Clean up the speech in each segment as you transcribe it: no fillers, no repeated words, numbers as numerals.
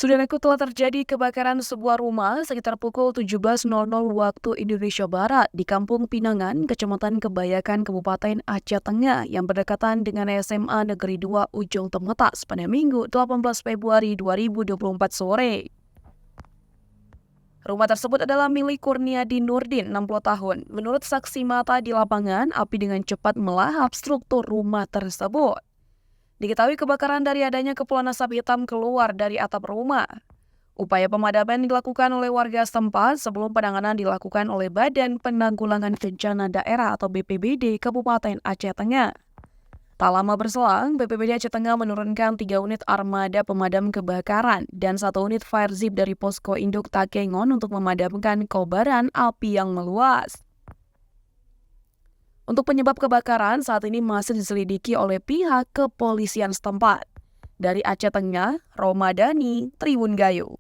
Saudaraku, telah terjadi kebakaran sebuah rumah sekitar pukul 17.00 waktu Indonesia Barat di Kampung Pinangan, Kecamatan Kebayakan, Kabupaten Aceh Tengah yang berdekatan dengan SMA Negeri 2 Ujung Temetas pada Minggu 18 Februari 2024 sore. Rumah tersebut adalah milik Kurniadi Nurdin, 60 tahun. Menurut saksi mata di lapangan, api dengan cepat melahap struktur rumah tersebut. Diketahui kebakaran dari adanya kepulan asap hitam keluar dari atap rumah. Upaya pemadaman dilakukan oleh warga setempat sebelum penanganan dilakukan oleh Badan Penanggulangan Bencana Daerah atau BPBD Kabupaten Aceh Tengah. Tak lama berselang, BPBD Aceh Tengah menurunkan 3 unit armada pemadam kebakaran dan 1 unit fire zip dari Posko Induk Takengon untuk memadamkan kobaran api yang meluas. Untuk penyebab kebakaran saat ini masih diselidiki oleh pihak kepolisian setempat. Dari Aceh Tengah, Romadani, Tribun Gayo.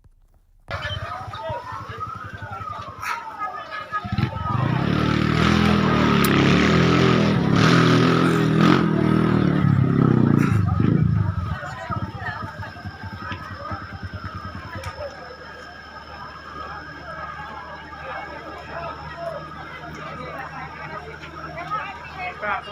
Kak,